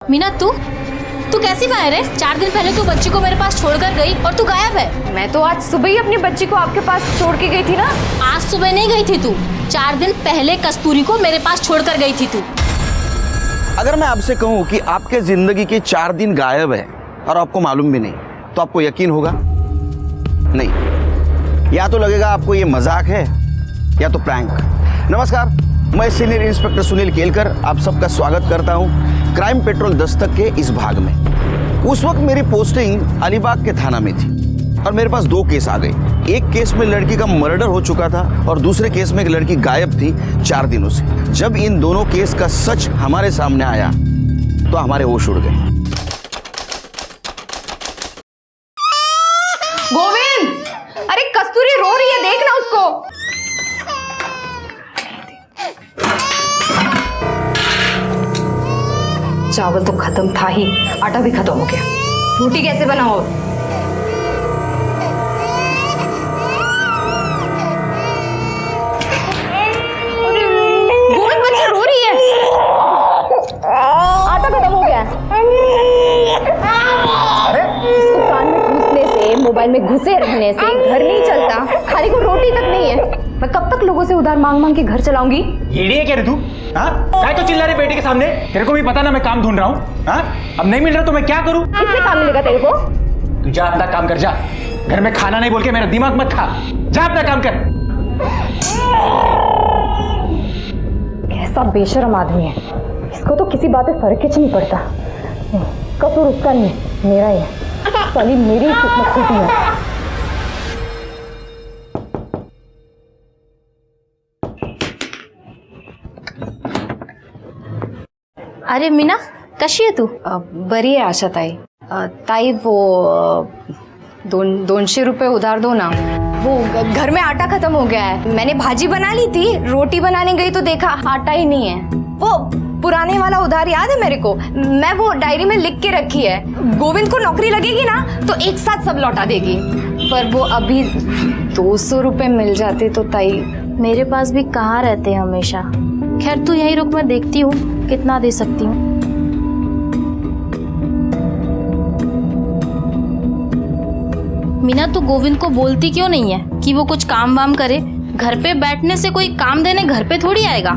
मीना तू कैसी बाहर है? 4 दिन पहले तू बच्ची को मेरे पास छोड़कर गई और तू गायब है। मैं तो आज सुबह ही अपनी बच्ची को आपके पास छोड़ के गई थी ना। आज सुबह नहीं गई थी तू, 4 दिन पहले कस्तूरी को मेरे पास छोड़कर गई थी तू। अगर मैं आपसे कहूं कि आपके जिंदगी के 4 दिन गायब है और आपको मालूम भी नहीं, तो आपको यकीन होगा? नहीं, या तो लगेगा आपको ये मजाक है या तो प्रैंक। नमस्कार, मैं सीनियर इंस्पेक्टर सुनील केलकर आप सबका स्वागत करता हूं क्राइम पेट्रोल दस्तक के इस भाग में। उस वक्त मेरी पोस्टिंग अलीबाग के थाना में थी और मेरे पास 2 केस आ गए। एक केस में लड़की का मर्डर हो चुका था और दूसरे केस में एक लड़की गायब थी 4 दिनों से। जब इन दोनों केस का सच हमारे सामने आया तो हमारे होश उड़ गए। गोविंद, अरे कस्तूरी रो रही है, देख ना उसको। चावल तो खत्म था ही, आटा भी खत्म हो गया। रोटी कैसे बनाओ? गोविंद, बच्ची रो रही है। आटा खत्म हो गया। अरे इसको कान में घुसने से, मोबाइल में घुसे रहने से घर नहीं चलता। खाने को रोटी तक नहीं है। मैं कब तक लोगों से उधार मांग मांग के घर चलाऊंगी? येड़ी है क्या रे तू? हाँ, काय तो चिल्ला रही बेटी के सामने? तेरे को भी पता ना मैं काम ढूंढ रहा हूँ। हाँ, अब नहीं मिल रहा तो मैं क्या करूँ? इससे काम मिलेगा तेरे को? तू जा अपना काम कर, जा। घर में खाना नहीं बोल के मेरा दिमाग मत खा। जा अपना काम कर। कैसा बेशर्म आदमी है, इसको तो किसी बात पे फर्क ही नहीं पड़ता। कसूर उसका नहीं, मेरा ही है। साली मेरी ही किस्मत फूटी है। अरे मीना, कशी आहे तू? बरी आहे आशा ताई। ताई वो 200 रुपये उधार दो ना। वो घर में आटा खत्म हो गया है। मैंने भाजी बना ली थी, रोटी बनाने गई तो देखा आटा ही नहीं है। वो पुराने वाला उधार याद है मेरे को? मैं वो डायरी में लिख के रखी है। गोविंद को नौकरी लगेगी ना तो एक साथ सब लौटा देगी। पर वो अभी 200 रुपये मिल जाते तो ताई। मेरे पास भी कहाँ रहते हैं हमेशा। खैर तू यहीं रुक, मैं देखती हूँ कितना दे सकती हूँ। मीना, तू गोविंद को बोलती क्यों नहीं है कि वो कुछ काम वाम करे? घर पे बैठने से कोई काम देने घर पे थोड़ी आएगा।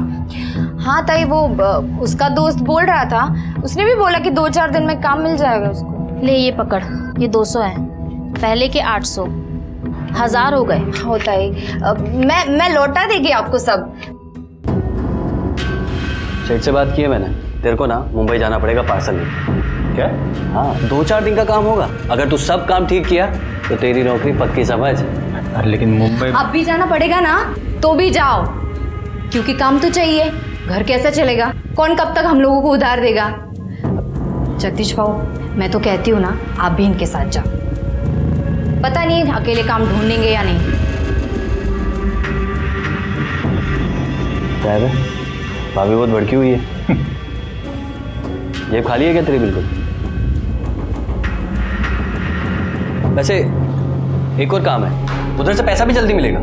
हाँ ताई, वो उसका दोस्त बोल रहा था। उसने भी बोला कि 2-4 दिन में काम मिल जाएगा उसको। ले ये पकड़, ये 200 है, पहले के 800, 1000 हो गए। हाँ ताई, मैं लौटा देगी आपको सब। सेठ से बात की है मैंने। तेरे को ना मुंबई जाना पड़ेगा पार्सल लेके। क्या? हाँ, 2-4 दिन का काम होगा। अगर तू सब काम ठीक किया तो तेरी नौकरी पक्की समझ। अरे लेकिन मुंबई अब भी जाना पड़ेगा ना, तो भी जाओ, क्योंकि काम तो चाहिए। घर कैसे चलेगा? कौन कब तक हम लोगों को उधार देगा? जगदीश भाऊ, मैं तो कहती हूँ ना, आप भी इनके साथ जाओ। पता नहीं अकेले काम ढूंढेंगे या नहीं। क्या है? भाभी बहुत भड़की हुई है। जेब खाली है क्या तेरी? बिल्कुल। वैसे एक और काम है, उधर से पैसा भी जल्दी मिलेगा।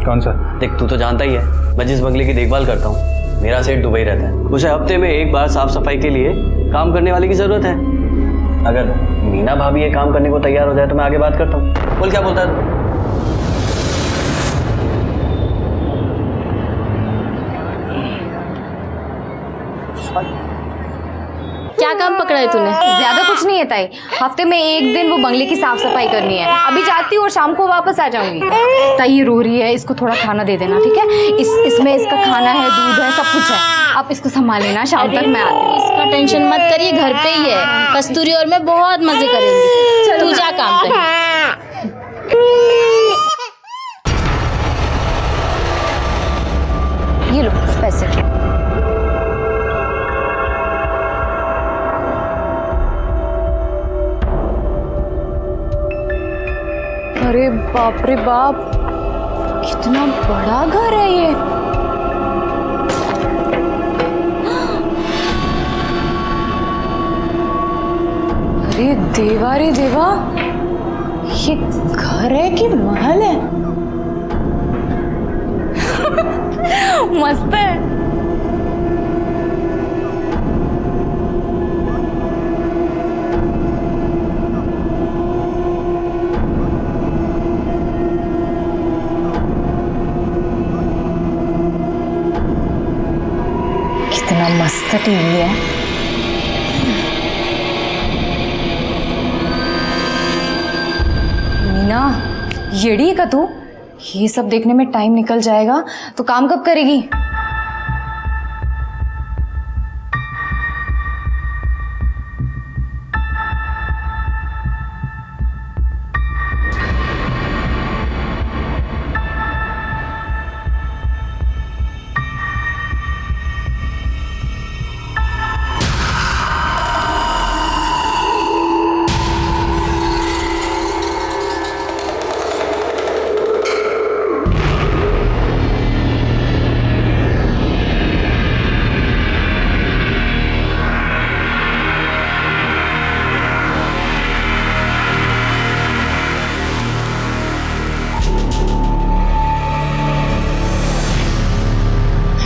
कौन सा? देख, तू तो जानता ही है मैं जिस बंगले की देखभाल करता हूँ, मेरा सेठ दुबई रहता है। उसे हफ्ते में एक बार साफ सफाई के लिए काम करने वाले की जरूरत है। अगर मीना भाभी ये काम करने को तैयार हो जाए तो मैं आगे बात करता हूँ। बोल, क्या बोलता है? क्या काम पकड़ा है तूने? ज्यादा कुछ नहीं है ताई, हफ्ते में एक दिन वो बंगले की साफ सफाई करनी है। अभी जाती हूँ और शाम को वापस आ जाऊंगी। ताई ये रो रही है, इसको थोड़ा खाना दे देना, ठीक है? इसमें इसका खाना है, दूध है, सब कुछ है। आप इसको संभाल लेना, शाम तक मैं आती हूँ। इसका टेंशन मत करिए, घर पे ही है। कस्तूरी और मैं बहुत मजे करेंगे। तू जा काम कर। ये लो पैसे। अरे बाप रे बाप, कितना बड़ा घर है ये। अरे देवा रे देवा, ये घर है कि महल है? मस्त है। मस्त टीवी है। मीना, येड़ी है का तू? ये सब देखने में टाइम निकल जाएगा तो काम कब करेगी?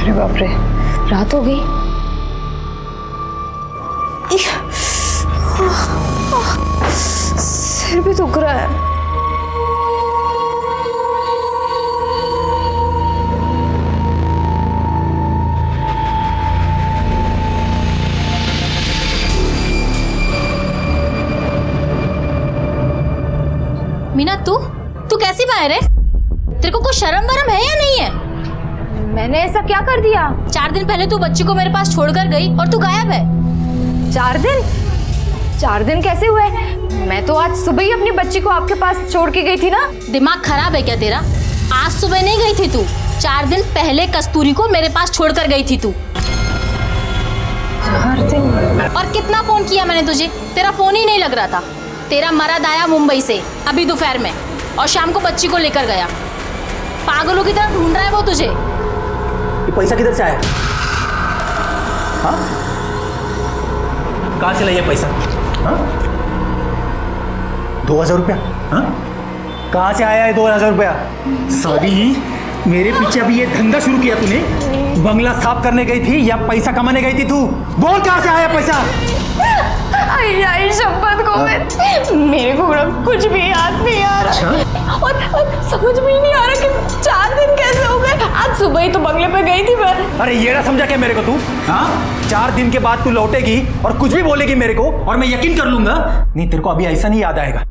अरे बाप रे, रात हो गई। सिर भी दुख रहा है। मीना, तू कैसी बाहर है? तेरे को कुछ शर्म वरम है या नहीं है? मैंने ऐसा क्या कर दिया? 4 दिन पहले तू बच्ची को मेरे पास छोड़कर गई और तू गायब है। 4 दिन? 4 दिन कैसे हुए? मैं तो आज सुबह ही अपनी बच्ची को आपके पास छोड़ के गई थी ना। दिमाग खराब है क्या तेरा? आज सुबह नहीं गई थी तू, 4 दिन पहले कस्तूरी को मेरे पास छोड़कर गई थी तू। 4 दिन? और कितना फोन किया मैंने तुझे, तेरा फोन ही नहीं लग रहा था। तेरा मर्द आया मुंबई से अभी दोपहर में और शाम को बच्ची को लेकर गया। पागलों की तरह ढूंढ रहा है वो तुझे। ये पैसा किधर से आया? हाँ? कहाँ से लाया पैसा? हाँ? 2000 रुपया? हाँ? कहाँ से आया है 2000 रुपया? सॉरी, मेरे पीछे अभी ये धंधा शुरू किया तूने? बंगला साफ करने गई थी या पैसा कमाने गई थी तू? बोल कहाँ से आया पैसा? आई शपथ को मेरे को कुछ भी याद नहीं आ रहा। और समझ में ही नहीं आ रहा कि 4 दिन कैसे हो गए। आज सुबह ही तो बंगले पे गई थी मैं। अरे ये ना समझा क्या मेरे को तू? हाँ? 4 दिन के बाद तू लौटेगी और कुछ भी बोलेगी मेरे को और मैं यकीन कर लूंगा। नहीं, तेरे को अभी ऐसा नहीं याद आएगा।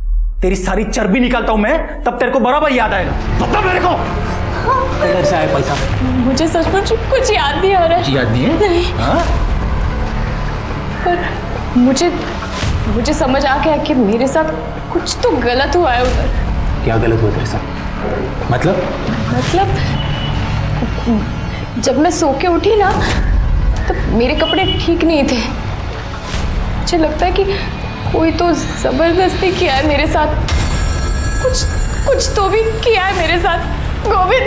तेरी सारी चर्बी निकालता हूं मैं, तब तेरे को बराबर याद आएगा। बता मेरे को किधर से आया पैसा? मुझे सचमुच कुछ याद नहीं आ रहा है। याद नहीं है? नहीं। हाँ? पर मुझे समझ आ गया कि मेरे साथ कुछ तो गलत हुआ है उधर। क्या गलत हुआ तेरे साथ? मतलब जब मैं सो के उठी ना तो मेरे कपड़े ठीक नहीं थे। मुझे लगता है कि कोई तो जबरदस्ती किया है मेरे साथ। कुछ तो भी किया है मेरे साथ। गोविंद,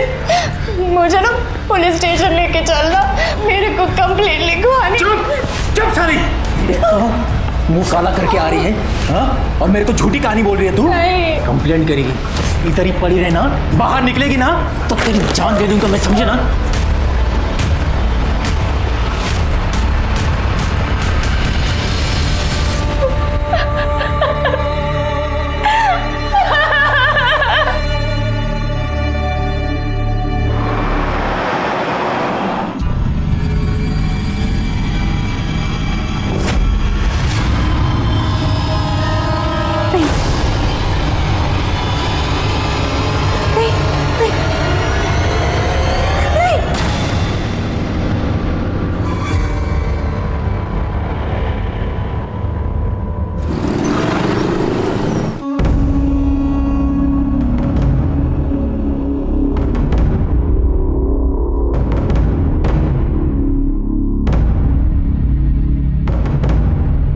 मुझे ना पुलिस स्टेशन लेके चलना, मेरे को कंप्लेंट लिखवानी। चुप सारी! मुंह काला करके आ रही है, हाँ? और मेरे को झूठी कहानी बोल रही है तू? नहीं। कंप्लेंट करेगी, इधर ही पड़ी रहे ना, बाहर निकलेगी ना तो तेरी जान दे दूंगा मैं, समझे ना?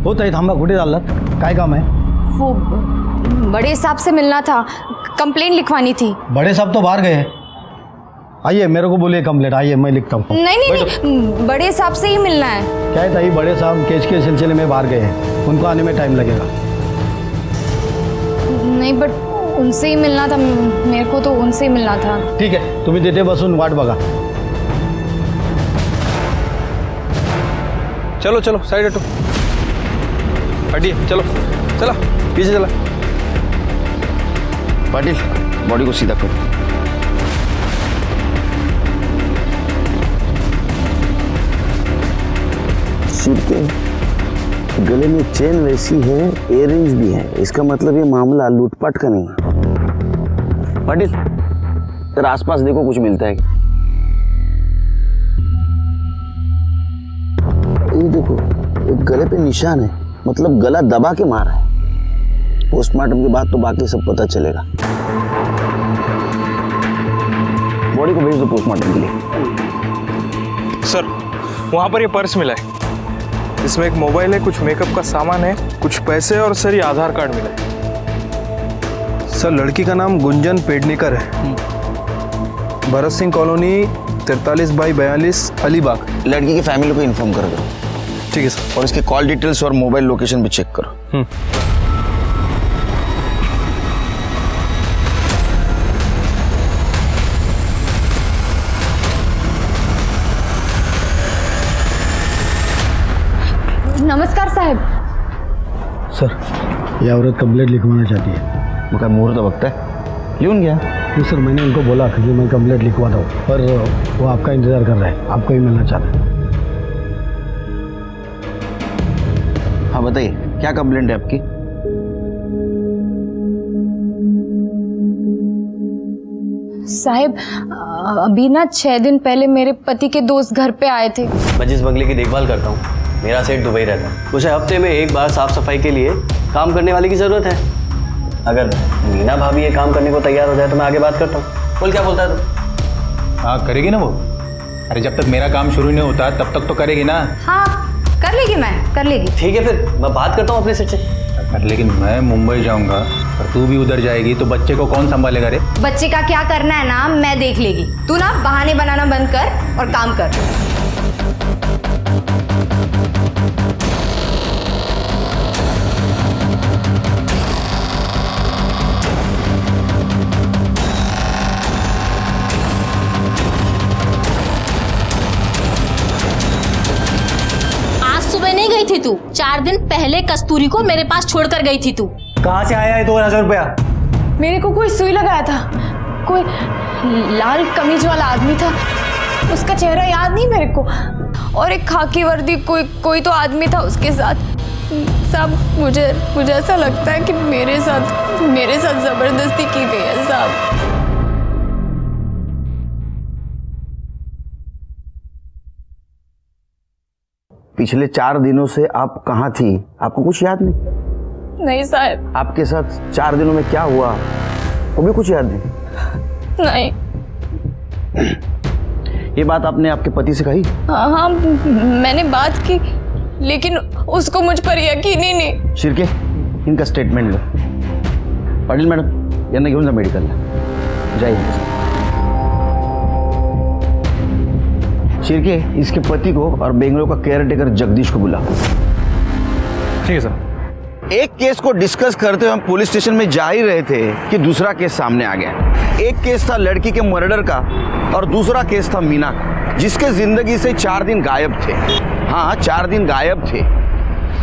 हो ताई, थांबा. कुठे चाललात? काय काम है? वो बड़े साहब से मिलना था, कंप्लेंट लिखवानी थी। बड़े साहब तो बाहर गए हैं. आइए, मेरे को बोलिए कंप्लेंट. आइए, मैं लिखता हूँ. नहीं, बड़े साहब से ही मिलना है। क्या है ताई, बड़े साहब केस के सिलसिले में बाहर गए हैं, उनको आने में टाइम लगेगा. नहीं, बट उनसे ही मिलना था, मेरे को तो उनसे ही मिलना था। ठीक है, तुम्ही तिथे बसून वाट बघा. चलो चलो साइड हटो, हटिए, चलो चला पीछे चला. पाटिल, बॉडी को सीधा करो. सिर के गले में चेन वैसी है, इयररिंग्स भी है, इसका मतलब ये मामला लूटपाट का नहीं है। पाटिल तेरा आसपास देखो कुछ मिलता है क्या? ये देखो एक गले पे निशान है, मतलब गला दबा के मारा है। पोस्टमार्टम के बाद तो बाकी सब पता चलेगा। बॉडी को भेज दो पोस्टमार्टम के लिए। सर वहाँ पर ये पर्स मिला है, इसमें एक मोबाइल है, कुछ मेकअप का सामान है, कुछ पैसे और सर ये आधार कार्ड मिला है। सर लड़की का नाम गुंजन पेडनेकर है, भरत सिंह कॉलोनी 43/42 अलीबाग। लड़की की फैमिली को इन्फॉर्म कर दो। ठीक है सर। और इसके कॉल डिटेल्स और मोबाइल लोकेशन भी चेक करो। नमस्कार साहब। सर ये औरत कंप्लेंट लिखवाना चाहती है। वो क्या मुहूर्त वक्त है, लिखून गया। नहीं सर, मैंने उनको बोला कि मैं कंप्लेंट लिखवा दूँ, पर वो आपका इंतज़ार कर रहे हैं, आपको ही मिलना चाहते हैं। हाँ बताइए क्या कंप्लेंट है आपकी? साहब अभी ना 6 दिन पहले मेरे पति के दोस्त घर पे आए थे। मैं जिस बंगले की देखभाल करता हूँ मेरा सेठ दुबई रहता है। उसे हफ्ते में एक बार साफ सफाई के लिए काम करने वाले की ज़रूरत है। अगर मीना भाभी ये काम करने को तैयार हो जाए तो मैं आगे बात करता हूँ। बोल क्या बोलता है तू? हाँ करेगी ना वो। अरे जब तक मेरा काम शुरू नहीं होता तब तक तो करेगी ना। हाँ कर लेगी, मैं कर लेगी। ठीक है फिर मैं बात करता हूँ अपने सेठ से। लेकिन मैं मुंबई जाऊंगा और तू भी उधर जाएगी तो बच्चे को कौन संभालेगा रे? बच्चे का क्या करना है ना मैं देख लेगी। तू ना बहाने बनाना बंद कर और काम कर। सुबह नहीं गई थी तू? 4 दिन पहले कस्तूरी को मेरे पास छोड़कर गई थी तू। कहाँ से आया है 2000 रुपया? मेरे को कोई सुई लगाया था, कोई लाल कमीज वाला आदमी था, उसका चेहरा याद नहीं मेरे को, और एक खाकी वर्दी कोई तो आदमी था उसके साथ। साहब मुझे ऐसा लगता है कि मेरे साथ जबरदस्ती की गई है साहब। पिछले 4 दिनों से आप कहाँ थी, आपको कुछ याद नहीं? नहीं साहब। आपके साथ 4 दिनों में क्या हुआ वो भी कुछ याद नहीं? नहीं। ये बात आपने आपके पति से कही? हाँ मैंने बात की, लेकिन उसको मुझ पर यकीन ही नहीं। शिर्के इनका स्टेटमेंट लो। पाटिल मॅडम यांना घेऊन जा मेडिकलला, जाइए। शिर्के इसके पति को और बेंगलोर का केयर टेकर जगदीश को बुला। ठीक है सर। एक केस को डिस्कस करते हुए हम पुलिस स्टेशन में जा ही रहे थे कि दूसरा केस सामने आ गया। एक केस था लड़की के मर्डर का और दूसरा केस था मीना का, जिसके जिंदगी से 4 दिन गायब थे। हाँ 4 दिन गायब थे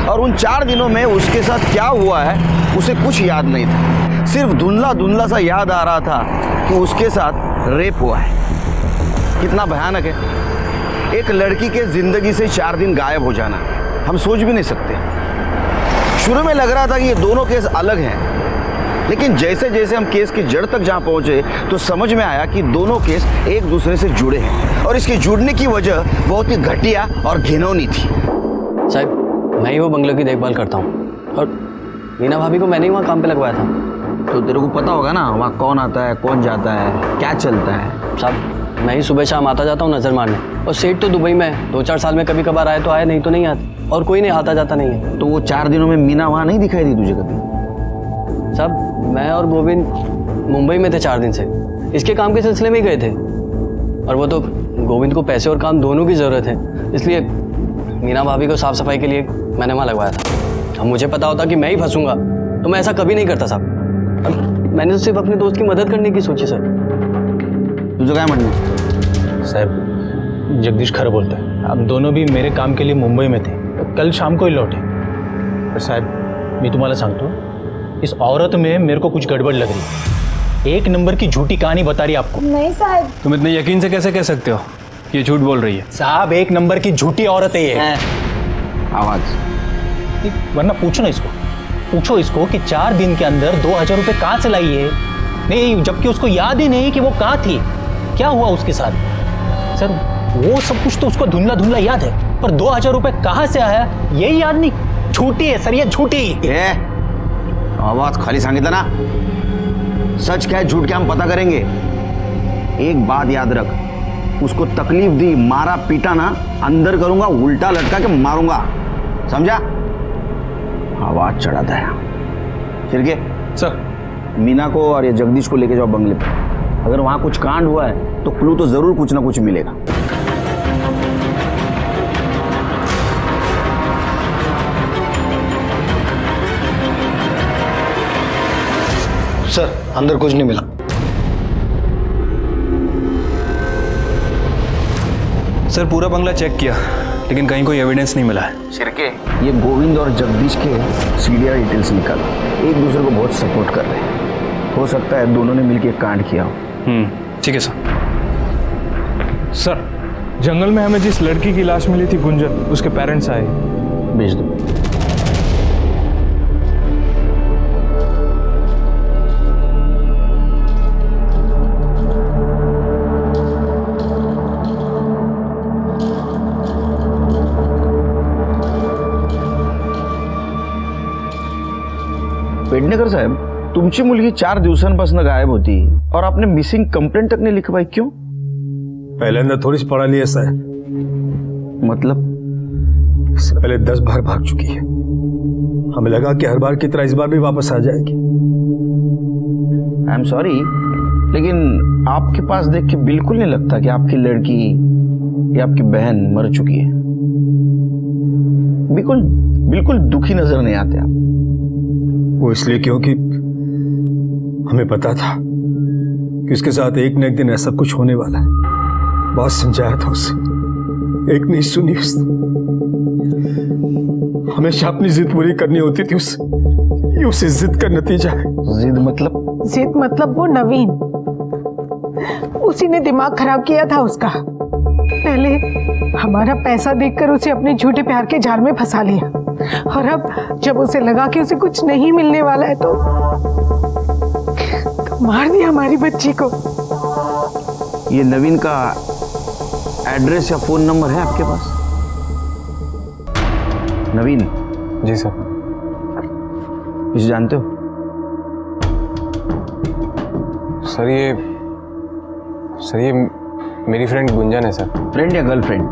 और उन 4 दिनों में उसके साथ क्या हुआ है उसे कुछ याद नहीं था। सिर्फ धुंधला सा याद आ रहा था कि उसके साथ रेप हुआ है। कितना भयानक है एक लड़की के जिंदगी से 4 दिन गायब हो जाना, हम सोच भी नहीं सकते। शुरू में लग रहा था कि ये दोनों केस अलग हैं, लेकिन जैसे जैसे हम केस की जड़ तक जहाँ पहुँचे तो समझ में आया कि दोनों केस एक दूसरे से जुड़े हैं और इसके जुड़ने की वजह बहुत ही घटिया और घिनौनी थी। साहब मैं ही वो बंगले की देखभाल करता हूँ और मीना भाभी को मैंने ही वहाँ काम पे लगवाया था। तो तेरे को पता होगा ना वहाँ कौन आता है, कौन जाता है, क्या चलता है? साहब मैं ही सुबह शाम आता जाता हूँ नज़र मारने, और सेठ तो दुबई में है। 2-4 साल में कभी कभार आए तो आए, नहीं तो नहीं आते, और कोई नहीं आता जाता नहीं है। तो वो 4 दिनों में मीना वहाँ नहीं दिखाई दी तुझे कभी? साहब मैं और गोविंद मुंबई में थे 4 दिन से, इसके काम के सिलसिले में ही गए थे, और वो तो गोविंद को पैसे और काम दोनों की ज़रूरत है, इसलिए मीना भाभी को साफ़ सफाई के लिए मैंने वहाँ लगवाया था। अब मुझे पता होता कि मैं ही फंसूंगा तो मैं ऐसा कभी नहीं करता साहब। मैंने तो सिर्फ अपने दोस्त की मदद करने की सोची सर। तुझं काय म्हणणं? साहब जगदीश खरा बोलता है, आप दोनों भी मेरे काम के लिए मुंबई में थे, कल शाम को ही लौटे। पर साहब मैं तुम्हाला सांगतो, इस औरत में मेरे को कुछ गड़बड़ लग रही है। 1 नंबर की झूठी कहानी बता रही है आपको। नहीं साहब। तुम इतने यकीन से कैसे कह सकते हो कि ये झूठ बोल रही है? साहब 1 नंबर की झूठी औरत है ये। आवाज। वरना पूछो ना इसको, पूछो इसको कि 4 दिन के अंदर 2000 रुपये कहाँ से लाई है। नहीं, जबकि उसको याद ही नहीं कि वो कहाँ थी, क्या हुआ उसके साथ। सर वो सब कुछ तो उसको धुंधला धुंधला याद है, पर 2000 रुपये कहाँ से आया यही याद नहीं। झूठी है सर, ये झूठी। आवाज खाली सांगितलं ना, सच क्या है झूठ क्या हम पता करेंगे। एक बात याद रख, उसको तकलीफ दी, मारा पीटा ना, अंदर करूंगा, उल्टा लटका के मारूंगा, समझा। आवाज चढ़ाता है। शिर्के सर। मीना को और ये जगदीश को लेके जाओ बंगले पे। अगर वहां कुछ कांड हुआ है तो क्लू तो जरूर कुछ ना कुछ मिलेगा। सर अंदर कुछ नहीं मिला। सर पूरा बंगला चेक किया लेकिन कहीं कोई एविडेंस नहीं मिला है। शिर्के, ये गोविंद और जगदीश के सीडीआर डिटेल्स निकाल, एक दूसरे को बहुत सपोर्ट कर रहे हैं। हो सकता है दोनों ने मिलकर एक कांड किया हो। ठीक है सर। सर जंगल में हमें जिस लड़की की लाश मिली थी गुंजन, उसके पेरेंट्स आए। भेज दो। पेडणेकर साहेब, तुमची मुलगी 4 दिवसांपासून गायब होती और आपने मिसिंग कंप्लेंट तक नहीं लिखवाई, क्यों? पहले थोड़ी सी पढ़ा लिया सर, मतलब इससे पहले 10 बार भाग चुकी है। हमें लगा कि हर बार की तरह इस बार भी वापस आ जाएगी। आई एम सॉरी, लेकिन आपके पास देख के बिल्कुल नहीं लगता कि आपकी लड़की या आपकी बहन मर चुकी है। बिल्कुल बिल्कुल दुखी नजर नहीं आते आप। वो इसलिए क्योंकि हमें पता था कि उसके साथ एक न एक दिन ऐसा कुछ होने वाला है। बहुत समझाया था उसे, एक नहीं सुनी उसने। हमेशा अपनी जिद पूरी करनी होती थी उससे, ये उसे जिद का नतीजा है। जिद मतलब? जिद मतलब वो नवीन, उसी ने दिमाग खराब किया था उसका। पहले हमारा पैसा देखकर उसे अपने झूठे प्यार के जाल में फंसा लिया, और अब जब उसे लगा कि उसे कुछ नहीं मिलने वाला है तो मार दिया हमारी बच्ची को। ये नवीन का एड्रेस या फोन नंबर है आपके पास? नवीन? जी सर। इसे जानते हो? सर ये मेरी फ्रेंड गुंजन है सर। फ्रेंड या गर्लफ्रेंड?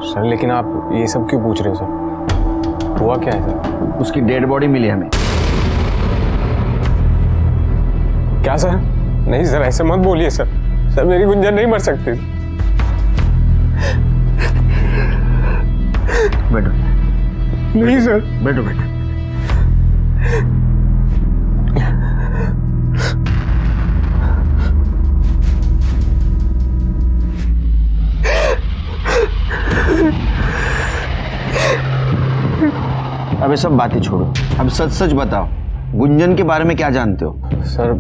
सर लेकिन आप ये सब क्यों पूछ रहे हो सर? हुआ क्या है सर? उसकी डेड बॉडी मिली हमें। क्या सर? नहीं सर, ऐसे मत बोलिए सर। सर मेरी गुंजन नहीं मर सकती। बैठो। नहीं सर। बैठो बैठो। अब ये सब बातें छोड़ो, अब सच सच बताओ, गुंजन के बारे में क्या जानते हो? सर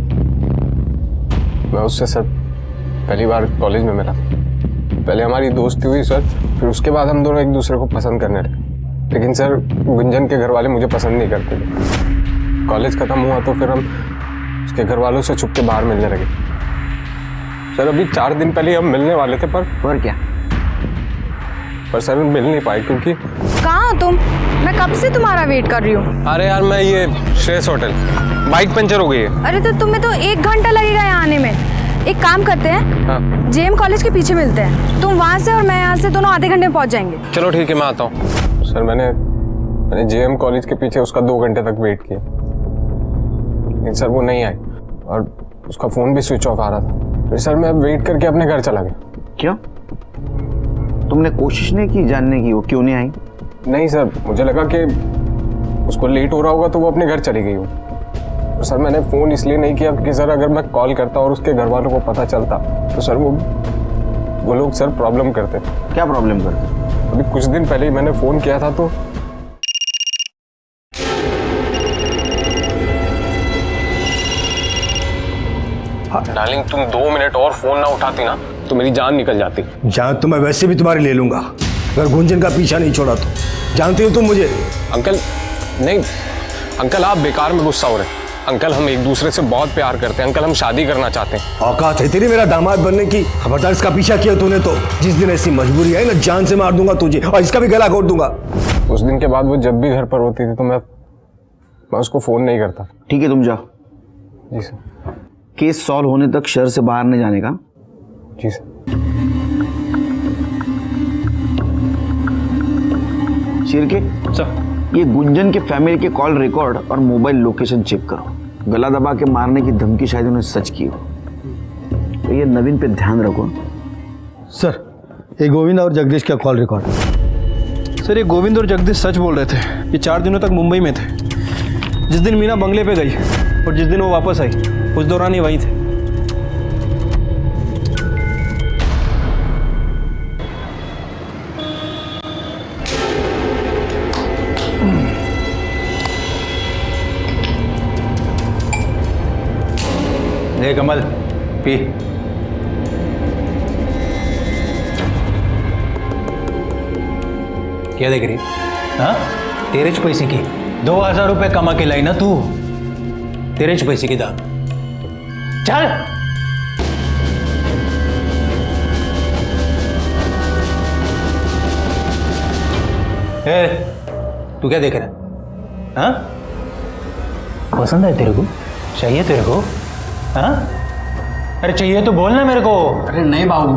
मैं उससे सर पहली बार कॉलेज में मिला। पहले हमारी दोस्ती हुई सर, फिर उसके बाद हम दोनों एक दूसरे को पसंद करने लगे। लेकिन सर गुंजन के घर वाले मुझे पसंद नहीं करते थे। कॉलेज खत्म हुआ तो फिर हम उसके घर वालों से छुप के बाहर मिलने लगे। सर अभी 4 दिन पहले हम मिलने वाले थे, पर क्या? पर सर मिल नहीं पाए क्योंकि। कहाँ हो तुम? मैं कब से तुम्हारा वेट कर रही हूँ। अरे यार मैं ये श्रेयस होटल, बाइक पंचर हो गई है। अरे तो तुम्हें तो 1 घंटा लगेगा यहाँ आने में। एक काम करते हैं, हाँ। जेएम कॉलेज के पीछे मिलते हैं। तुम वहाँ से और मैं यहाँ से, दोनों आधे घंटे में पहुँच जाएंगे। चलो ठीक है, मैं आता हूँ। सर मैंने जेएम कॉलेज के पीछे उसका 2 घंटे तक वेट किया, लेकिन सर वो नहीं आई और उसका फ़ोन भी स्विच ऑफ आ रहा था। फिर सर मैं वेट करके अपने घर चला गया। क्यों? तुमने कोशिश नहीं की जानने की वो क्यों नहीं आई? नहीं सर, मुझे लगा कि उसको लेट हो रहा होगा तो वो अपने घर चली गई हो। तो सर मैंने फ़ोन इसलिए नहीं किया क्योंकि सर अगर मैं कॉल करता और उसके घर वालों को पता चलता तो सर वो लोग सर प्रॉब्लम करते। क्या प्रॉब्लम करते? अभी कुछ दिन पहले ही मैंने फ़ोन किया था तो डार्लिंग तुम 2 मिनट और फ़ोन ना उठाती ना तो मेरी जान निकल जाती। जान तो मैं वैसे भी तुम्हारी ले लूंगा, अगर गुंजन का पीछा नहीं छोड़ा तो। जानती हो तुम मुझे? अंकल नहीं, अंकल आप बेकार में गुस्सा हो रहे हैं। अंकल हम एक दूसरे से बहुत प्यार करते हैं अंकल, हम शादी करना चाहते हैं। औकात है तेरी मेरा दामाद बनने की? खबरदार इसका पीछा किया तूने तो जिस दिन ऐसी मजबूरी है ना, जान से मार दूंगा तुझे और इसका भी गला घोट दूंगा। उस दिन के बाद वो जब भी घर पर होती थी तो मैं उसको फोन नहीं करता। ठीक है तुम जाओ। जी सर। केस सॉल्व होने तक शहर से बाहर नहीं जाने का। जी सर। शिरके सर ये गुंजन के फैमिली के कॉल रिकॉर्ड और मोबाइल लोकेशन चेक करो। गला दबा के मारने की धमकी शायद उन्हें सच की हो, तो ये नवीन पे ध्यान रखो। सर ये गोविंद और जगदीश का कॉल रिकॉर्ड। सर ये गोविंद और जगदीश सच बोल रहे थे। ये 4 दिनों तक मुंबई में थे। जिस दिन मीना बंगले पे गई और जिस दिन वो वापस आई उस दौरान ही वहीं थे। देख कमल पी। क्या देख रही? हाँ तेरे च पैसे की 2000 रुपये कमा के लाई ना तू, तेरे च पैसे की दाम। चल ए, तू क्या देख रहा है? हाँ पसंद है तेरे को? चाहिए तेरे को? हाँ अरे चाहिए तो बोलना मेरे को। अरे नहीं बाबू,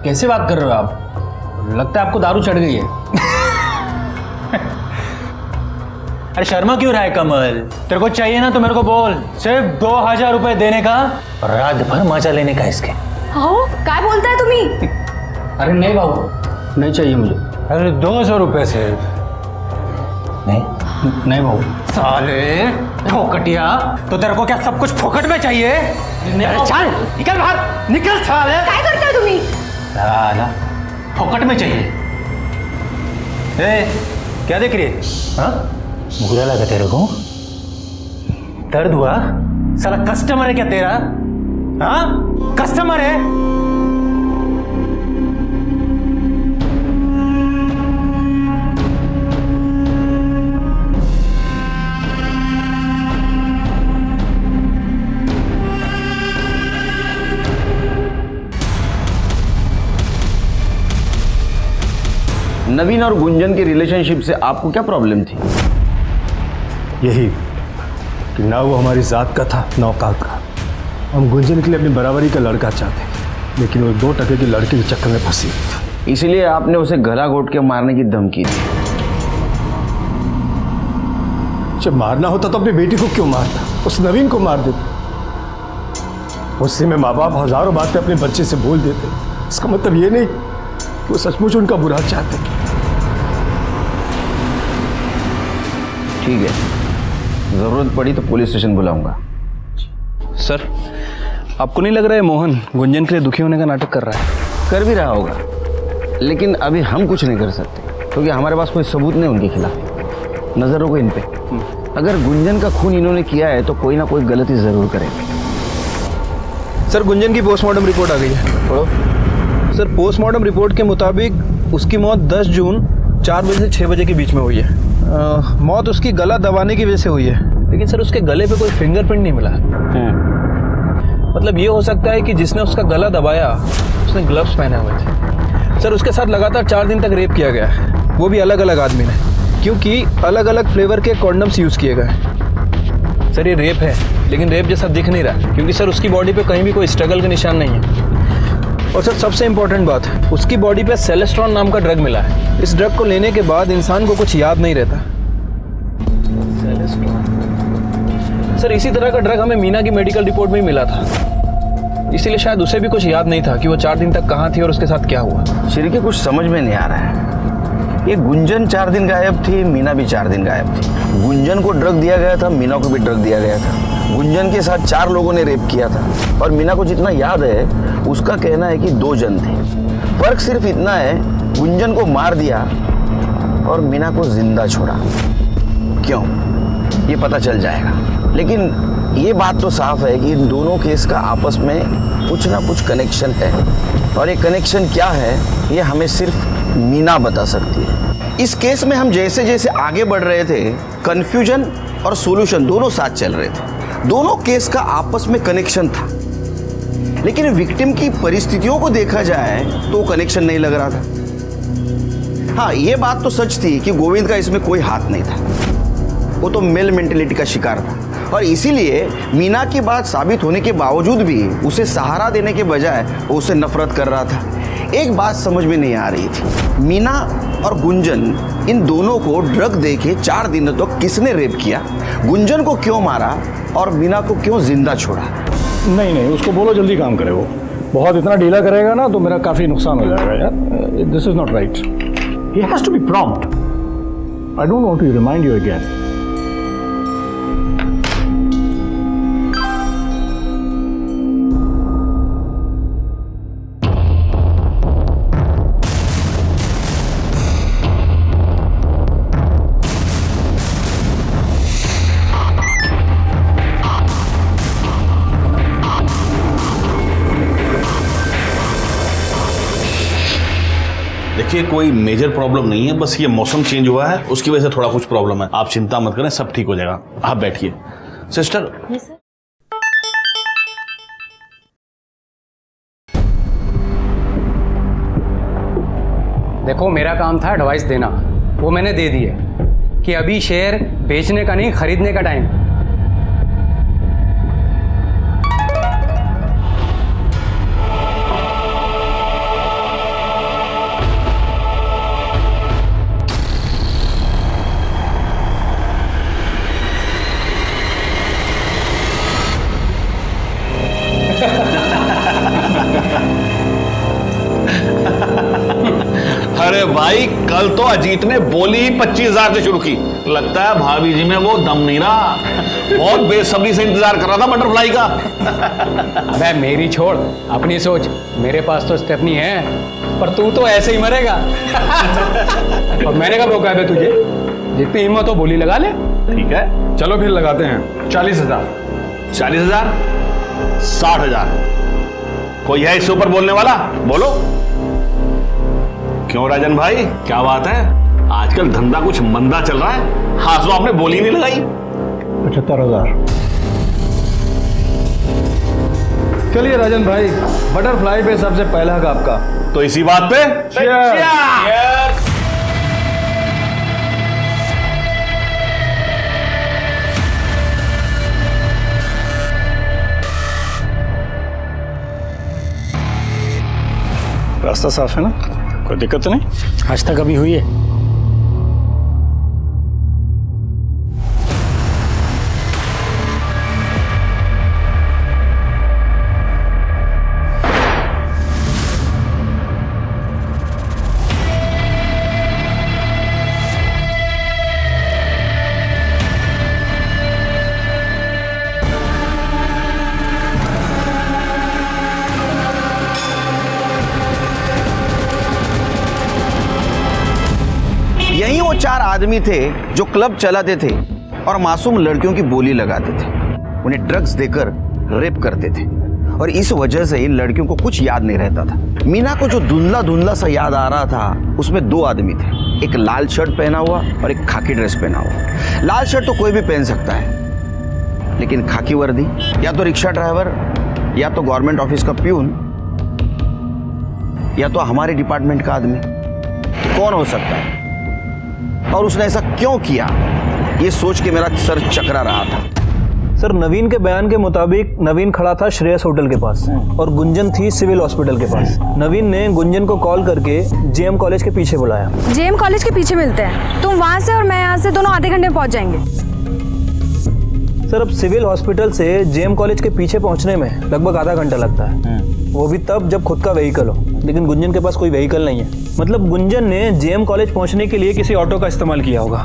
कैसे बात कर रहे हो आप? लगता है आपको दारू चढ़ गई है। अरे शर्मा क्यों रहा है कमल? तेरे को चाहिए ना तो मेरे को बोल। सिर्फ 2000 रुपए देने का और रात भर मजा लेने का इसके। हाँ क्या बोलता है तुम्ही? अरे नहीं बाबू, नहीं चाहिए मुझे। अरे 200 रुपए सिर्फ। नहीं बाबू। साले फोकटिया, तो तेरे को क्या सब कुछ फोकट में चाहिए? अरे चल निकल बाहर, निकल साले। क्या करता है तुम्ही? साला फोकट में चाहिए। ए, क्या देख रही है? हाँ बुरा लगा तेरे को? दर्द हुआ? साला कस्टमर है क्या तेरा? हाँ कस्टमर है? नवीन और गुंजन की रिलेशनशिप से आपको क्या प्रॉब्लम थी? यही कि ना वो हमारी जात का था ना औकात का। हम गुंजन के लिए अपनी बराबरी का लड़का चाहते थे, लेकिन वो 2 टके के लड़के के चक्कर में फंसी थी। इसलिए आपने उसे गला घोट के मारने की धमकी दी। जब मारना होता तो अपनी बेटी को क्यों मारता? उस नवीन को मार देते। उससे में माँ बाप हजारों बातें अपने बच्चे से बोल देते। इसका मतलब ये नहीं कि वो सचमुच उनका बुरा चाहते। ठीक है, जरूरत पड़ी तो पुलिस स्टेशन बुलाऊंगा। सर आपको नहीं लग रहा है मोहन गुंजन के लिए दुखी होने का नाटक कर रहा है? कर भी रहा होगा, लेकिन अभी हम कुछ नहीं कर सकते क्योंकि हमारे पास कोई सबूत नहीं उनके खिलाफ। नजर रखो इन पे। अगर गुंजन का खून इन्होंने किया है तो कोई ना कोई गलती जरूर करेंगे। सर गुंजन की पोस्टमार्टम रिपोर्ट आ गई है। पढ़ो। सर पोस्टमार्टम रिपोर्ट के मुताबिक उसकी मौत 10 जून 4 बजे से 6 बजे के बीच में हुई है। मौत उसकी गला दबाने की वजह से हुई है, लेकिन सर उसके गले पे कोई फिंगरप्रिंट नहीं मिला। मतलब ये हो सकता है कि जिसने उसका गला दबाया उसने ग्लव्स पहने हुए थे। सर उसके साथ लगातार 4 दिन तक रेप किया गया है, वो भी अलग अलग आदमी ने, क्योंकि अलग अलग फ्लेवर के कॉन्डम्स यूज़ किए गए। सर ये रेप है, लेकिन रेप जैसा दिख नहीं रहा, क्योंकि सर उसकी बॉडी पे कहीं भी कोई स्ट्रगल का निशान नहीं है। और सर सबसे इम्पोर्टेंट बात, उसकी बॉडी पे सेलेस्ट्रॉन नाम का ड्रग मिला है। इस ड्रग को लेने के बाद इंसान को कुछ याद नहीं रहता। सर इसी तरह का ड्रग हमें मीना की मेडिकल रिपोर्ट में ही मिला था, इसीलिए शायद उसे भी कुछ याद नहीं था कि वो 4 दिन तक कहाँ थी और उसके साथ क्या हुआ। श्री कुछ समझ में नहीं आ रहा है। ये गुंजन 4 दिन गायब थी, मीना भी 4 दिन गायब थी। गुंजन को ड्रग दिया गया था, मीना को भी ड्रग दिया गया था। गुंजन के साथ 4 लोगों ने रेप किया था और मीना को जितना याद है उसका कहना है कि 2 जन थे। फर्क सिर्फ इतना है, गुंजन को मार दिया और मीना को जिंदा छोड़ा। क्यों, ये पता चल जाएगा। लेकिन ये बात तो साफ है कि इन दोनों केस का आपस में कुछ ना कुछ कनेक्शन है, और ये कनेक्शन क्या है ये हमें सिर्फ मीना बता सकती है। इस केस में हम जैसे जैसे आगे बढ़ रहे थे, कंफ्यूजन और सॉल्यूशन दोनों साथ चल रहे थे। दोनों केस का आपस में कनेक्शन था, लेकिन विक्टिम की परिस्थितियों को देखा जाए तो कनेक्शन नहीं लग रहा था। हाँ, ये बात तो सच थी कि गोविंद का इसमें कोई हाथ नहीं था। वो तो मेल मेंटेलिटी का शिकार था और इसीलिए मीना की बात साबित होने के बावजूद भी उसे सहारा देने के बजाय वो उससे नफरत कर रहा था। एक बात समझ में नहीं आ रही थी, मीना और गुंजन इन दोनों को ड्रग देके 4 दिनों तक किसने रेप किया, गुंजन को क्यों मारा और मीना को क्यों जिंदा छोड़ा। नहीं, उसको बोलो जल्दी काम करे। वो बहुत इतना ढीला करेगा ना तो मेरा काफ़ी नुकसान हो जाएगा यार। This is not right. He has to be prompt. I don't want to remind you again. देखिए, कोई मेजर प्रॉब्लम नहीं है, बस ये मौसम चेंज हुआ है उसकी वजह से थोड़ा कुछ प्रॉब्लम है। आप चिंता मत करें, सब ठीक हो जाएगा। आप बैठिए। सिस्टर, देखो, मेरा काम था एडवाइस देना, वो मैंने दे दी है कि अभी शेयर बेचने का नहीं खरीदने का टाइम। अरे भाई, कल तो अजीत ने बोली ही 25,000 से शुरू की। लगता है भाभी जी में वो दम नहीं रहा। बहुत बेसब्री से इंतजार कर रहा था बटरफ्लाई का। अबे मेरी छोड़, अपनी सोच। मेरे पास तो स्टेफनी है, पर तू तो ऐसे ही मरेगा। और मैंने कब रोका है तुझे? जितनी हिम्मत हो बोली लगा ले। ठीक है, चलो फिर लगाते हैं 40,000। 40,000, 60,000। कोई है इससे ऊपर बोलने वाला? बोलो। क्यों राजन भाई, क्या बात है? आजकल धंधा कुछ मंदा चल रहा है। हाँ, तो आपने बोली नहीं लगाई। 75,000। चलिए राजन भाई, बटरफ्लाई पे सबसे पहला हक आपका। तो इसी बात पे Cheers! रास्ता साफ है ना? कोई दिक्कत तो नहीं? आज तक अभी हुई है? यही वो 4 आदमी थे जो क्लब चलाते थे और मासूम लड़कियों की बोली लगाते थे, उन्हें ड्रग्स देकर रेप करते थे और इस वजह से इन लड़कियों को कुछ याद नहीं रहता था। मीना को जो धुंधला धुंधला सा याद आ रहा था, उसमें 2 आदमी थे, एक लाल शर्ट पहना हुआ और एक खाकी ड्रेस पहना हुआ। लाल शर्ट तो कोई भी पहन सकता है, लेकिन खाकी वर्दी या तो रिक्शा ड्राइवर, या तो गवर्नमेंट ऑफिस का प्यून, या तो हमारे डिपार्टमेंट का आदमी। कौन हो सकता है और उसने ऐसा क्यों किया, ये सोच के मेरा सर चकरा रहा था। सर, नवीन के बयान के मुताबिक नवीन खड़ा था श्रेयस होटल के पास और गुंजन थी सिविल हॉस्पिटल के पास। नवीन ने गुंजन को कॉल करके जेएम कॉलेज के पीछे बुलाया। जेएम कॉलेज के पीछे मिलते हैं, तुम वहां से और मैं यहाँ से, दोनों आधे घंटे में पहुंच जाएंगे। सर, अब सिविल हॉस्पिटल से जेएम कॉलेज के पीछे पहुंचने में लगभग आधा घंटा लगता है, वो भी तब जब खुद का व्हीकल हो, लेकिन गुंजन के पास कोई व्हीकल नहीं है। मतलब गुंजन ने जेएम कॉलेज पहुंचने के लिए किसी ऑटो का इस्तेमाल किया होगा।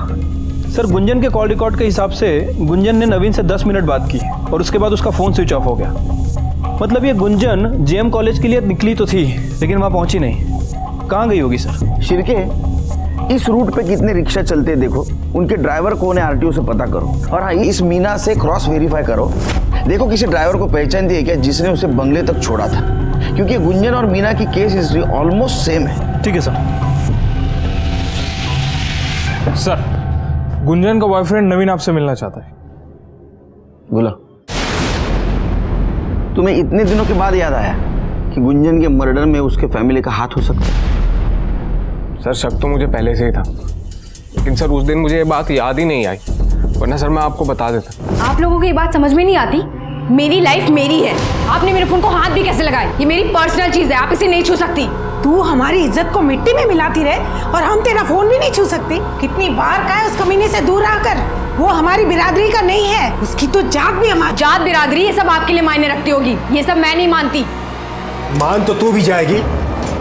सर, गुंजन के कॉल रिकॉर्ड के हिसाब से गुंजन ने नवीन से 10 मिनट बात की और उसके बाद उसका फ़ोन स्विच ऑफ हो गया। मतलब ये गुंजन जेएम कॉलेज के लिए निकली तो थी, लेकिन वहाँ पहुँची नहीं। कहाँ गई होगी सर? शिरके, इस रूट पे कितने रिक्शा चलते हैं देखो, उनके ड्राइवर कौन है आरटीओ से पता करो। और हाँ, इस मीना से क्रॉस वेरीफाई करो, देखो किसी ड्राइवर को पहचानती है क्या जिसने उसे बंगले तक छोड़ा था, क्योंकि गुंजन और मीना की केस हिस्ट्री ऑलमोस्ट सेम है। ठीक है सर। सर, गुंजन का बॉयफ्रेंड नवीन आपसे मिलना चाहता है। बोला। तुम्हें इतने दिनों के बाद याद आया कि गुंजन के मर्डर में उसके फैमिली का हाथ हो सकता है? सर, शक तो मुझे पहले से ही था, लेकिन सर उस दिन मुझे ये बात याद ही नहीं आई, वरना सर मैं आपको बता देता। आप लोगों को ये बात समझ में नहीं आती? मेरी लाइफ मेरी है। आपने मेरे फोन को हाथ भी कैसे लगाए? ये मेरी पर्सनल चीज है, आप इसे नहीं छू सकती। तू हमारी इज्जत को मिट्टी में मिलाती रहे और हम तेरा फोन भी नहीं छू सकते। कितनी बार कहा है उस कमीने से दूर आकर, वो हमारी बिरादरी का नहीं है, उसकी तो जात भी हमारी। जात बिरादरी ये सब आपके लिए मायने रखती होगी, ये सब मैं नहीं मानती। मान तो तू भी जाएगी,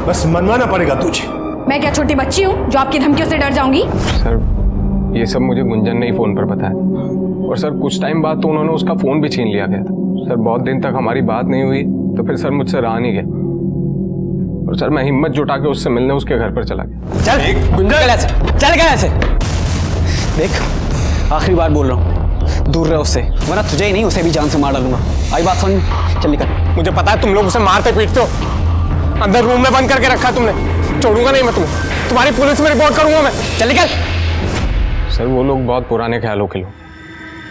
बस मनवाना पड़ेगा तुझे। मैं क्या छोटी बच्ची हूँ जो आपकी धमकियों से डर जाऊंगी? सर, ये सब मुझे गुंजन ने ही फोन पर बताया, और सर कुछ टाइम बाद तो उन्होंने उसका फोन भी छीन लिया गया था। सर बहुत दिन तक हमारी बात नहीं हुई, तो फिर सर मुझसे रहा नहीं गया, और सर मैं हिम्मत जुटा के उससे मिलने उसके घर पर चला गया। चल गुंजन, चल गया ऐसे। देख, आखिरी बार बोल रहा हूँ, दूर रहे उससे, वरना तुझे ही नहीं उसे भी जान से मार डालूंगा। आई बात समझ में? चल निकल। मुझे पता है तुम लोग उसे मारते पीटते हो, अंदर रूम में बंद करके रखा है तुमने। छोड़ूंगा नहीं मैं तुम्हें, तुम्हारी पुलिस में रिपोर्ट करूंगा मैं। चल निकल। सर वो लोग बहुत पुराने ख्यालों के लोग,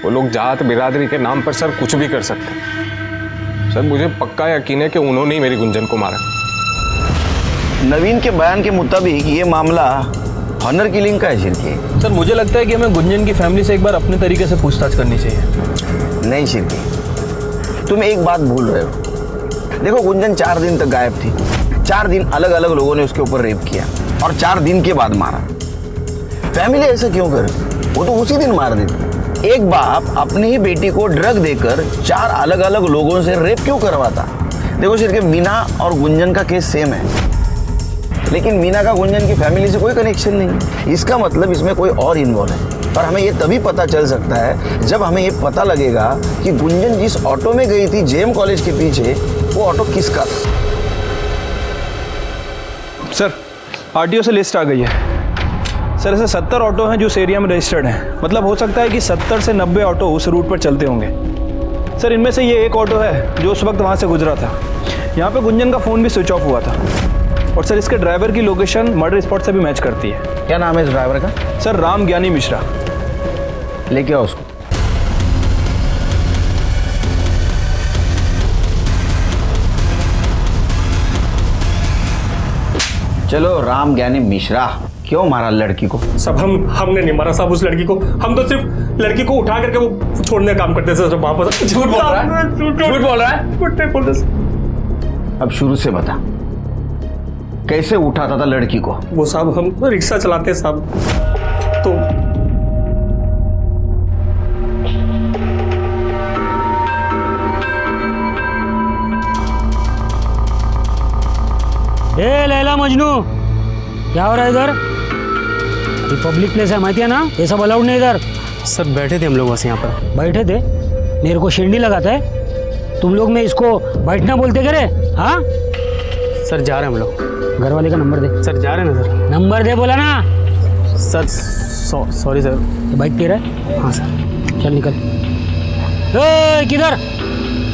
वो लोग जात बिरादरी के नाम पर सर कुछ भी कर सकते हैं। सर मुझे पक्का यकीन है कि उन्होंने ही मेरी गुंजन को मारा। नवीन के बयान के मुताबिक ये मामला ऑनर किलिंग का है शिरकी। सर मुझे लगता है कि हमें गुंजन की फैमिली से एक बार अपने तरीके से पूछताछ करनी चाहिए। नहीं शिरकी, तुम एक बात भूल रहे हो। देखो, गुंजन 4 दिन तक गायब थी। 4 दिन अलग अलग लोगों ने उसके ऊपर रेप किया और 4 दिन के बाद मारा। फैमिली ऐसा क्यों करे? वो तो उसी दिन मार देती। एक बाप अपनी ही बेटी को ड्रग देकर 4 अलग अलग लोगों से रेप क्यों करवाता? देखो शिरके, मीना और गुंजन का केस सेम है, लेकिन मीना का गुंजन की फैमिली से कोई कनेक्शन नहीं। इसका मतलब इसमें कोई और इन्वॉल्व है। पर हमें ये तभी पता चल सकता है जब हमें ये पता लगेगा कि गुंजन जिस ऑटो में गई थी जेएम कॉलेज के पीछे, वो ऑटो किसका था। सर, आरटीओ से लिस्ट आ गई है। सर ऐसे 70 ऑटो हैं जो उस एरिया में रजिस्टर्ड हैं। मतलब हो सकता है कि 70 से 90 ऑटो उस रूट पर चलते होंगे। सर इनमें से ये एक ऑटो है जो उस वक्त वहाँ से गुजरा था। यहाँ पे गुंजन का फ़ोन भी स्विच ऑफ हुआ था, और सर इसके ड्राइवर की लोकेशन मर्डर स्पॉट से भी मैच करती है। क्या नाम है इस ड्राइवर का? सर राम ज्ञानी मिश्रा। लेके आओ उसको। चलो, राम ज्ञानी मिश्रा, क्यों मारा लड़की को? सब हमने नहीं मारा साहब उस लड़की को। हम तो सिर्फ लड़की को उठा करके वो छोड़ने का काम करते थे। वापस झूठ बोल रहा है, झूठ बोल रहा है, झूठ नहीं बोल रहा। अब शुरू से बता, कैसे उठाता था लड़की को? वो साहब, हम रिक्शा चलाते साहब, तो ए लैला मजनू, क्या हो रहा है इधर? ये पब्लिक प्लेस है, माहिती है ना, ये सब अलाउड नहीं इधर। सर बैठे थे हम लोग बस यहाँ पर। बैठे थे? मेरे को शिरडी लगाता है तुम लोग में इसको बैठना बोलते क्या रे? हाँ सर जा रहे हैं हम लोग। घर वाले का नंबर दे। सर जा रहे हैं ना सर। नंबर दे बोला ना। Sir sorry sir. ये बाइक तेरा है? हाँ सर। चल निकल। ए किधर?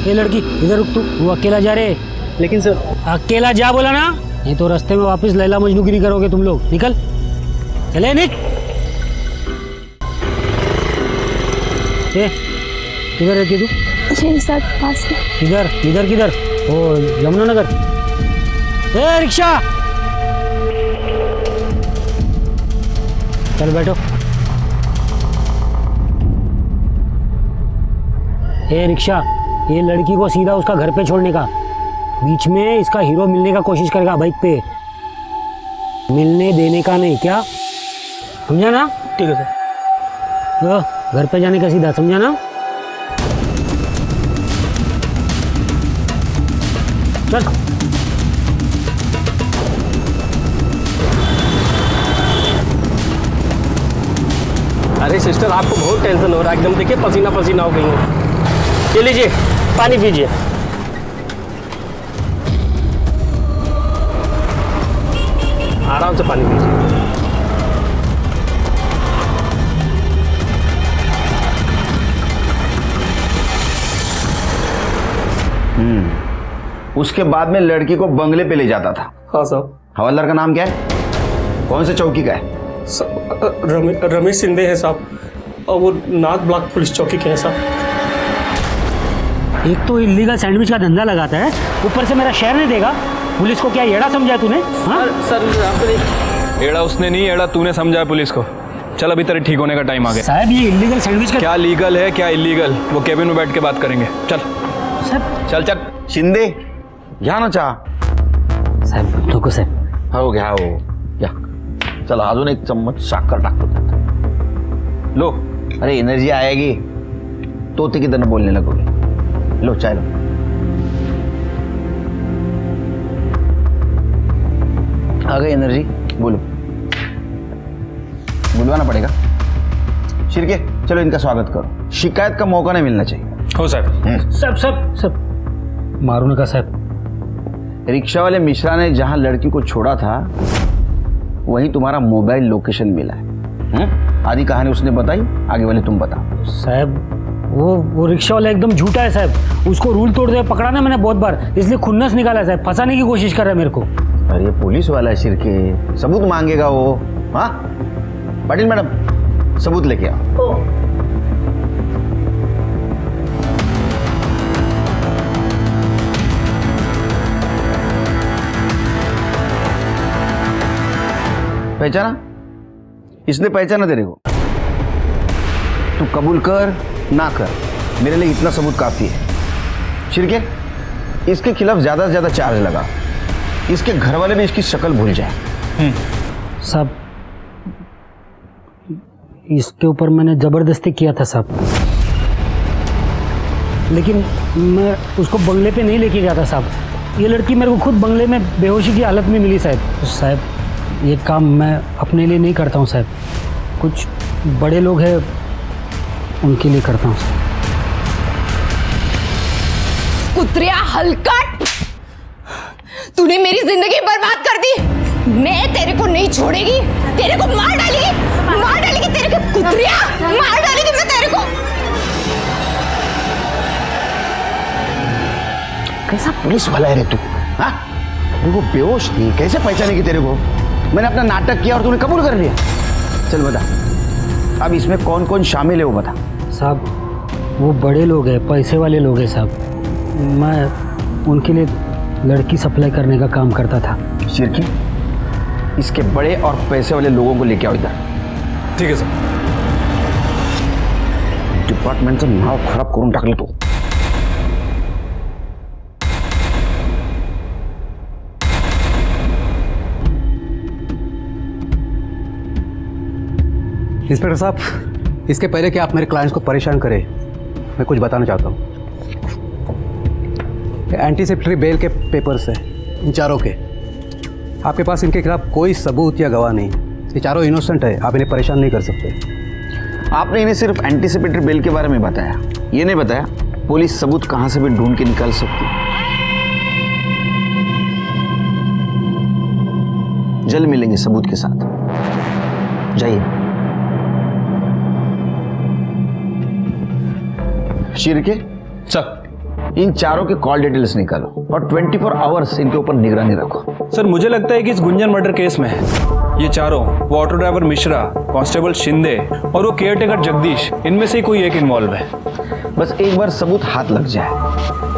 ये लड़की इधर रुक, तू वो अकेला जा रहे। लेकिन सर अकेला जा बोला ना, नहीं तो रास्ते में वापस लैला मजनूगिरी करोगे तुम लोग। निकल, चले निक। किधर रहती तू? यही साथ पास में। किधर इधर किधर? ओ यमुनानगर। ए रिक्शा, चल बैठो। ए रिक्शा, ये लड़की को सीधा उसका घर पे छोड़ने का, बीच में इसका हीरो मिलने का कोशिश करेगा बाइक पे, मिलने देने का नहीं। क्या समझा ना? ठीक है सर। घर पे जाने का सीधा, समझा ना? चल। अरे सिस्टर, आपको बहुत टेंशन हो रहा है, एकदम देखिए पसीना पसीना हो गई है। ये लीजिए पानी पीजिए। आराम से पानी पीजिए। उसके बाद में लड़की को बंगले पे ले जाता था। हाँ साहब। हवलदार का नाम क्या है? कौन से चौकी का है? रमेश शिंदे है साहब, और वो नाथ ब्लॉक पुलिस चौकी के हैं साहब। एक तो इलीगल सैंडविच का धंधा लगाता है, ऊपर से मेरा शेयर नहीं देगा। पुलिस को क्या येड़ा समझा है तूने? हाँ? एड़ा उसने नहीं, एड़ा तूने समझा है पुलिस को। चल अभी तेरे ठीक होने का टाइम आ गया। साहब ये इलीगल सैंडविच का क्या लीगल है क्या इलीगल, वो केबिन में बैठ के बात करेंगे। चल साहब, चल चल। शिंदे घ्या ना चहा. साहेब नको साहेब. हो घ्या हो या. चला अजून एक चम्मच साखर टाकतो त्यात. लो. अरे एनर्जी आएगी तो ते किधर बोलने लगोगे. लो चाय लो. आ गई एनर्जी. बोलो. बुलवाना पड़ेगा. शिरके चलो इनका स्वागत करो. शिकायत का मौका नहीं मिलना चाहिए. हो साहब. सब मारो नका साहब. रिक्शा वाले मिश्रा ने जहां लड़की को छोड़ा था वहीं तुम्हारा मोबाइल लोकेशन मिला है. आधी कहानी उसने बताई, आगे वाले तुम बताओ. साहब वो रिक्शा वाला एकदम झूठा है साहब. उसको रूल तोड़ते हुए पकड़ा ना मैंने बहुत बार, इसलिए खुन्नस निकाला साहब. फंसाने की कोशिश कर रहा है मेरे को. अरे पुलिस वाला है शिरके, सबूत मांगेगा वो. हाँ पाटिल मैडम सबूत लेके आओ. पहचाना? इसने पहचाना तेरे को. तू कबूल कर ना कर, मेरे लिए इतना सबूत काफी है. शिरके इसके खिलाफ ज्यादा से ज्यादा चार्ज लगा. इसके घर वाले भी इसकी शक्ल भूल जाए. साहब इसके ऊपर मैंने जबरदस्ती किया था साहब, लेकिन मैं उसको बंगले पे नहीं लेके गया था साहब. ये लड़की मेरे को खुद बंगले में बेहोशी की हालत में मिली साहब. साहब ये काम मैं अपने लिए नहीं करता हूँ साहब, कुछ बड़े लोग हैं उनके लिए करता हूँ साहब. कुतरिया हलकट, तूने मेरी जिंदगी बर्बाद कर दी. मैं तेरे को नहीं छोड़ेगी, तेरे को मार डालेगी तेरे को. कुतरिया मार डालेगी मैं तेरे को. कैसा पुलिस वाला है रे तू. हाँ वो बेहोश थी, कैसे पहचानेगी तेरे को. मैंने अपना नाटक किया और तूने कबूल कर लिया. चल बता अब इसमें कौन कौन शामिल है वो बता. साहब वो बड़े लोग हैं, पैसे वाले लोग हैं साहब. मैं उनके लिए लड़की सप्लाई करने का काम करता था. शिरकी इसके बड़े और पैसे वाले लोगों को लेके आओ इधर. ठीक है सर. डिपार्टमेंटचं नाव खराब करून टाकलं तू. इंस्पेक्टर साहब, इसके पहले कि आप मेरे क्लाइंट्स को परेशान करें, मैं कुछ बताना चाहता हूँ. एंटीसिपेटरी बेल के पेपर्स हैं इन चारों के. आपके पास इनके खिलाफ कोई सबूत या गवाह नहीं. ये चारों इनोसेंट है, आप इन्हें परेशान नहीं कर सकते. आपने इन्हें सिर्फ एंटीसिपेटरी बेल के बारे में बताया, ये नहीं बताया पुलिस सबूत कहां से भी ढूंढ के निकाल सकती. जल्द मिलेंगे सबूत के साथ. जाइए. शिरके सर इन चारों के कॉल डिटेल्स निकालो और 24 आवर्स इनके ऊपर निगरानी रखो. सर मुझे लगता है कि इस गुंजन मर्डर केस में ये चारों, वो auto driver Mishra, constable Shinde और वो केयरटेकर जगदीश, इनमें से कोई एक इन्वॉल्व है. बस एक बार सबूत हाथ लग जाए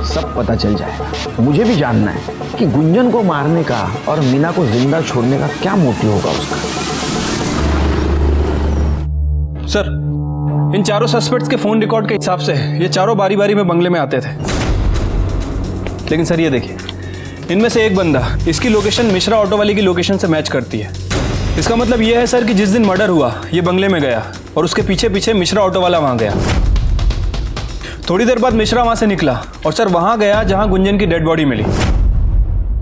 सब पता चल जाएगा. मुझे भी जानना है कि गुंजन को मारने का और मीना को जिंदा छोड़ने का क्या मोटिव होगा उसका. सर इन चारों सस्पेक्ट्स के फोन रिकॉर्ड के हिसाब से ये चारों बारी बारी में बंगले में आते थे. लेकिन सर ये देखिए, इनमें से एक बंदा इसकी लोकेशन मिश्रा ऑटो वाले की लोकेशन से मैच करती है. इसका मतलब यह है सर कि जिस दिन मर्डर हुआ ये बंगले में गया और उसके पीछे पीछे मिश्रा ऑटो वाला वहां गया. थोड़ी देर बाद मिश्रा वहां से निकला और सर वहां गया जहां गुंजन की डेड बॉडी मिली.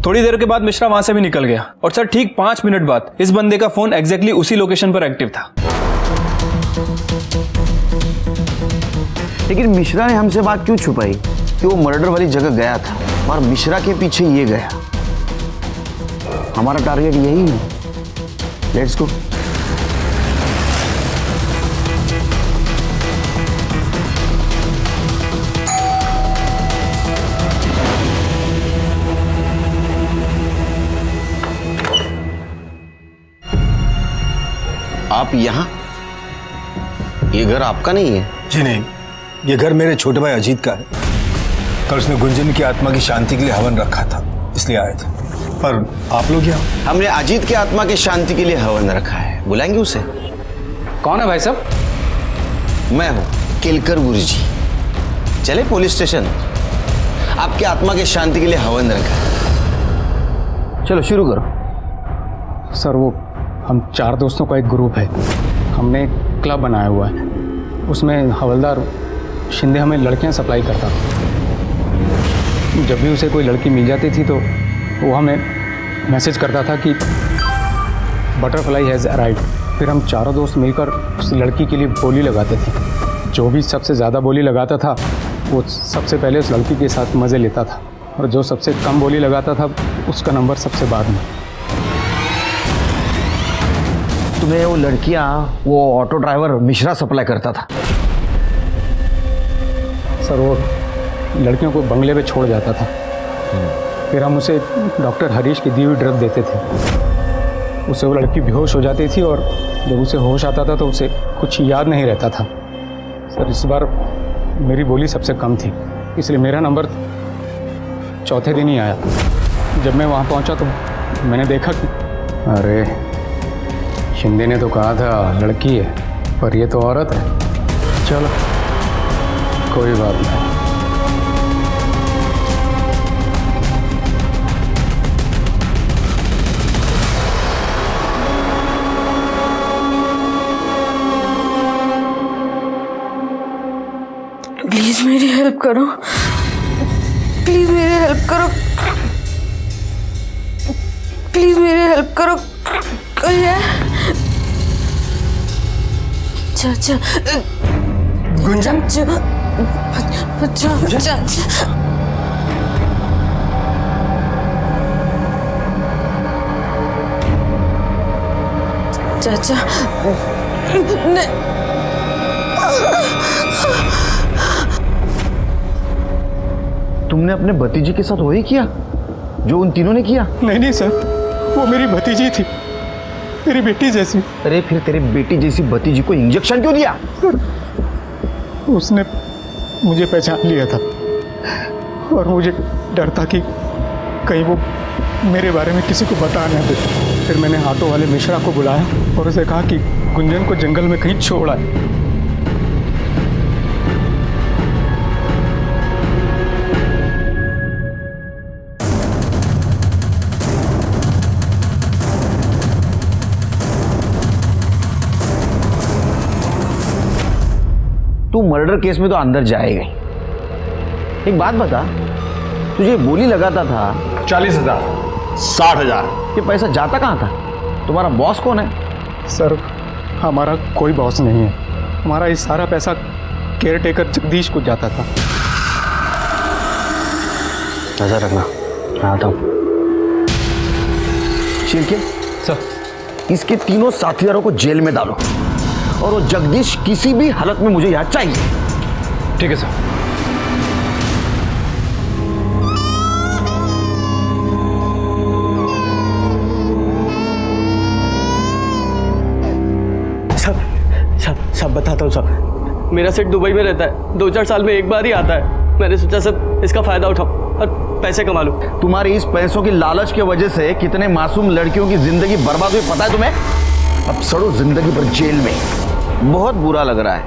थोड़ी देर के बाद मिश्रा वहां से भी निकल गया और सर ठीक 5 मिनट बाद इस बंदे का फोन एग्जैक्टली उसी लोकेशन पर एक्टिव था. लेकिन मिश्रा ने हमसे बात क्यों छुपाई कि वो मर्डर वाली जगह गया था और मिश्रा के पीछे ये गया. हमारा टारगेट यही है. Let's go. आप यहाँ? ये घर आपका नहीं है? जी नहीं, ये घर मेरे छोटे भाई अजीत का है। कल उसने गुंजन की आत्मा की शांति के लिए हवन रखा था, इसलिए आए थे। पर आप लोग यहाँ? हमने अजीत की आत्मा की शांति के लिए हवन रखा है, बुलाएंगे उसे? कौन है भाई साहब? मैं हूँ केलकर गुरुजी। चले पुलिस स्टेशन, आपकी आत्मा की शांति के लिए हवन रखा है। चलो शुरू करो। सर वो हम 4 दोस्तों का एक ग्रुप है, हमने एक क्लब बनाया हुआ है, उसमें हवलदार शिंदे हमें लड़कियां सप्लाई करता था। जब भी उसे कोई लड़की मिल जाती थी तो वो हमें मैसेज करता था कि बटरफ्लाई हैज़ अराइव्ड। फिर हम चारों दोस्त मिलकर उस लड़की के लिए बोली लगाते थे। जो भी सबसे ज़्यादा बोली लगाता था वो सबसे पहले उस लड़की के साथ मज़े लेता था, और जो सबसे कम बोली लगाता था उसका नंबर सबसे बाद में। तुम्हें वो लड़कियां वो ऑटो ड्राइवर मिश्रा सप्लाई करता था? सर वो लड़कियों को बंगले पे छोड़ जाता था, फिर हम उसे डॉक्टर हरीश की दी हुई ड्रग देते थे। उससे वो लड़की बेहोश हो जाती थी और जब उसे होश आता था तो उसे कुछ याद नहीं रहता था। सर इस बार मेरी बोली सबसे कम थी, इसलिए मेरा नंबर चौथे दिन ही आया। जब मैं वहाँ पहुँचा तो मैंने देखा कि अरे शिंदे ने तो कहा था लड़की है, पर ये तो औरत है। चलो कोई बात नहीं। प्लीज मेरी हेल्प करो, प्लीज मेरी हेल्प करो, प्लीज मेरी हेल्प करो। कोई है? चाचा गुंजन, चाचा तुमने अपने भतीजी के साथ वही किया जो उन तीनों ने किया? नहीं सर, वो मेरी भतीजी थी, मेरी बेटी जैसी। अरे फिर तेरी बेटी जैसी भतीजी को इंजेक्शन क्यों दिया? उसने मुझे पहचान लिया था और मुझे डर था कि कहीं वो मेरे बारे में किसी को बता न दे। फिर मैंने ऑटो वाले मिश्रा को बुलाया और उसे कहा कि गुंजन को जंगल में कहीं छोड़ आए। तू मर्डर केस में तो अंदर जाएगा ही। एक बात बता, तुझे बोली लगाता था 40,000, 60,000। ये पैसा जाता कहाँ था? तुम्हारा बॉस कौन है? सर हमारा कोई बॉस नहीं है, हमारा ये सारा पैसा केयर टेकर जगदीश को जाता था। नजर रखना, मैं आता हूँ। शिरके सर इसके तीनों साथियों को जेल में डालो और वो जगदीश किसी भी हालत में मुझे यहाँ चाहिए। ठीक है सर। सब बताता हूँ सब। मेरा सेठ दुबई में रहता है, 2-4 साल में एक बार ही आता है। मैंने सोचा सब इसका फायदा उठाऊं और पैसे कमा लूं। तुम्हारी इस पैसों की लालच की वजह से कितने मासूम लड़कियों की जिंदगी बर्बाद हुई पता है तुम्हें? अब सड़ो जिंदगी भर जेल में। बहुत बुरा लग रहा है।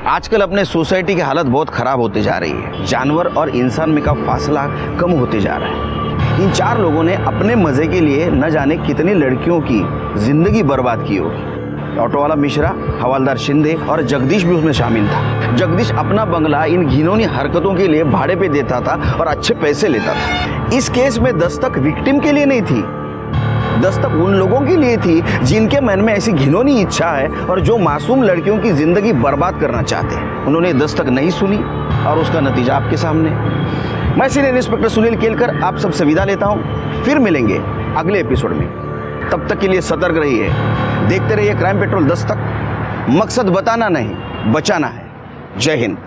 आजकल अपने सोसाइटी की हालत बहुत खराब होते जा रही है। जानवर और इंसान में का फासला कम होते जा रहा है। इन 4 लोगों ने अपने मजे के लिए न जाने कितनी लड़कियों की जिंदगी बर्बाद की होगी। ऑटो वाला मिश्रा, हवलदार शिंदे और जगदीश भी उसमें शामिल था। जगदीश अपना बंगला इन घिनौनी हरकतों के लिए भाड़े पे देता था और अच्छे पैसे लेता था। इस केस में दस्तक विक्टिम के लिए नहीं थी, दस्तक उन लोगों के लिए थी जिनके मन में ऐसी घिनौनी इच्छा है और जो मासूम लड़कियों की जिंदगी बर्बाद करना चाहते हैं। उन्होंने दस्तक नहीं सुनी और उसका नतीजा आपके सामने। मैं सीनियर इंस्पेक्टर सुनील केलकर आप सबसे विदा लेता हूँ। फिर मिलेंगे अगले एपिसोड में। तब तक के लिए सतर्क रहिए, देखते रहिए क्राइम पेट्रोल दस्तक। मकसद बताना नहीं, बचाना है। जय हिंद।